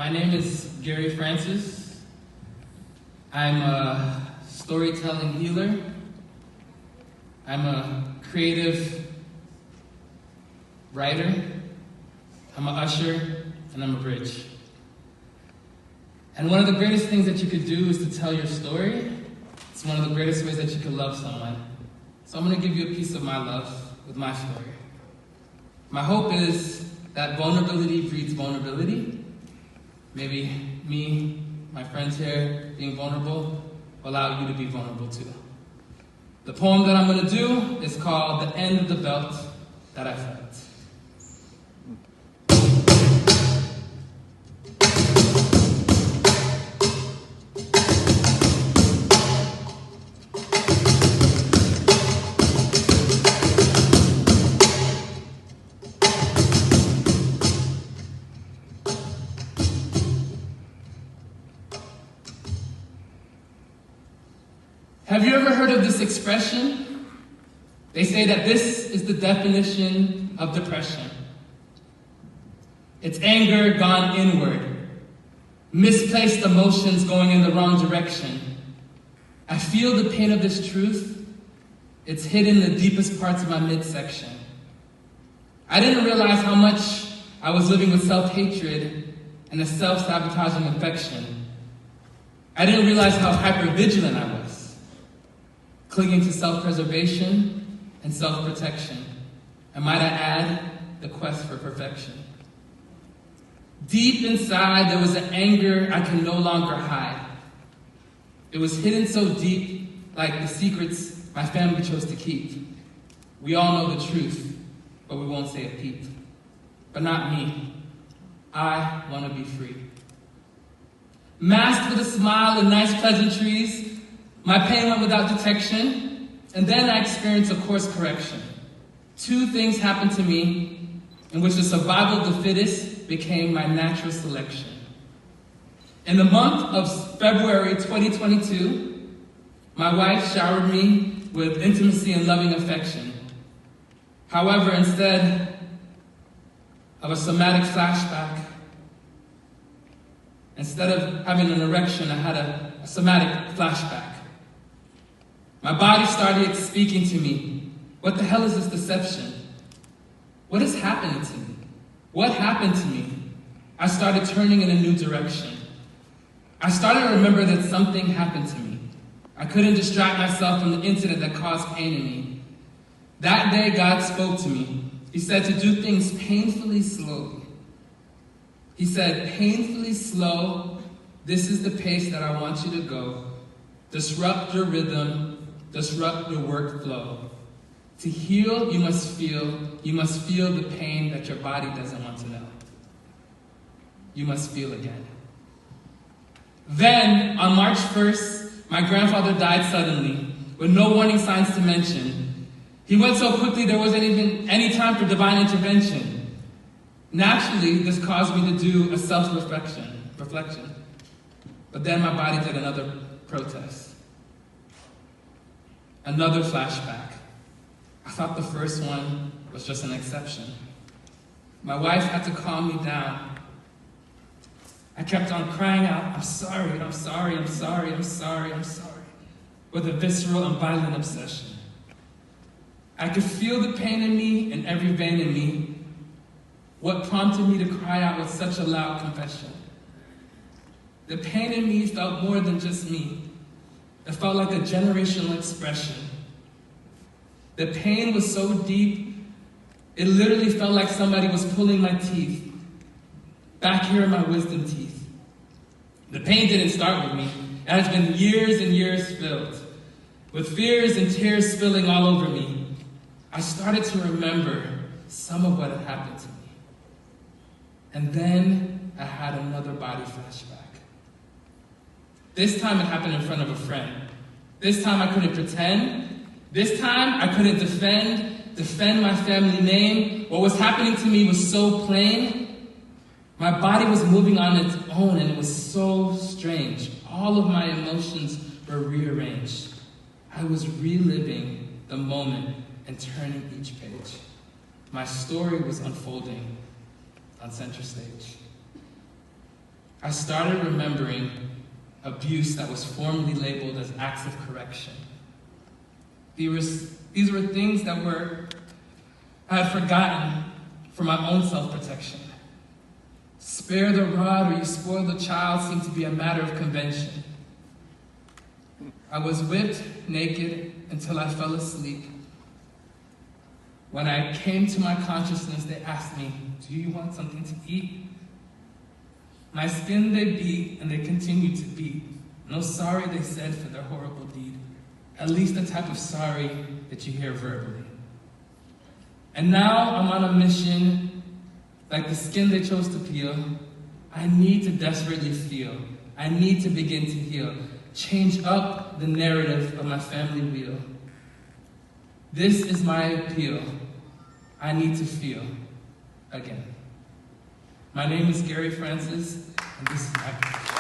My name is Gary Francis. I'm a storytelling healer. I'm a creative writer. I'm an usher, and I'm a bridge. And one of the greatest things that you could do is to tell your story. It's one of the greatest ways that you could love someone. So I'm going to give you a piece of my love with my story. My hope is that vulnerability breeds vulnerability. Maybe me, my friends here, being vulnerable will allow you to be vulnerable too. The poem that I'm going to do is called The End of the Belt That I Felt. Have you ever heard of this expression? They say that this is the definition of depression. It's anger gone inward, misplaced emotions going in the wrong direction. I feel the pain of this truth. It's hidden in the deepest parts of my midsection. I didn't realize how much I was living with self-hatred and a self-sabotaging infection. I didn't realize how hyper-vigilant I was, clinging to self-preservation and self-protection, and might I add, the quest for perfection. Deep inside, there was an anger I could no longer hide. It was hidden so deep, like the secrets my family chose to keep. We all know the truth, but we won't say it peep. But not me. I want to be free. Masked with a smile and nice pleasantries, my pain went without detection, and then I experienced a course correction. Two things happened to me in which the survival of the fittest became my natural selection. In the month of February 2022, my wife showered me with intimacy and loving affection. However, instead of a somatic flashback, instead of having an erection, I had a somatic flashback. My body started speaking to me. What the hell is this deception? What is happening to me? What happened to me? I started turning in a new direction. I started to remember that something happened to me. I couldn't distract myself from the incident that caused pain in me. That day, God spoke to me. He said to do things painfully slowly. He said, painfully slow, this is the pace that I want you to go. Disrupt your rhythm, disrupt your workflow. To heal, you must feel the pain that your body doesn't want to know. You must feel again. Then, on March 1st, my grandfather died suddenly, with no warning signs to mention. He went so quickly there wasn't even any time for divine intervention. Naturally, this caused me to do a self-reflection. But then my body did another protest. Another flashback. I thought the first one was just an exception. My wife had to calm me down. I kept on crying out, I'm sorry, I'm sorry, I'm sorry, I'm sorry, I'm sorry, with a visceral and violent obsession. I could feel the pain in me and every vein in me. What prompted me to cry out with such a loud confession? The pain in me felt more than just me. It felt like a generational expression. The pain was so deep, it literally felt like somebody was pulling my teeth. Back here in my wisdom teeth. The pain didn't start with me. It has been years and years filled, with fears and tears spilling all over me. I started to remember some of what had happened to me. And then I had another body flashback. This time it happened in front of a friend. This time I couldn't pretend. This time I couldn't defend my family name. What was happening to me was so plain. My body was moving on its own and it was so strange. All of my emotions were rearranged. I was reliving the moment and turning each page. My story was unfolding on center stage. I started remembering abuse that was formerly labeled as acts of correction. These were things that I had forgotten for my own self-protection. Spare the rod or you spoil the child seemed to be a matter of convention. I was whipped naked until I fell asleep. When I came to my consciousness, they asked me, "Do you want something to eat?" My skin they beat, and they continued to beat. No sorry, they said, for their horrible deed. At least the type of sorry that you hear verbally. And now I'm on a mission, like the skin they chose to peel. I need to desperately feel. I need to begin to heal. Change up the narrative of my family wheel. This is my appeal. I need to feel again. My name is Gary Francis, and this is my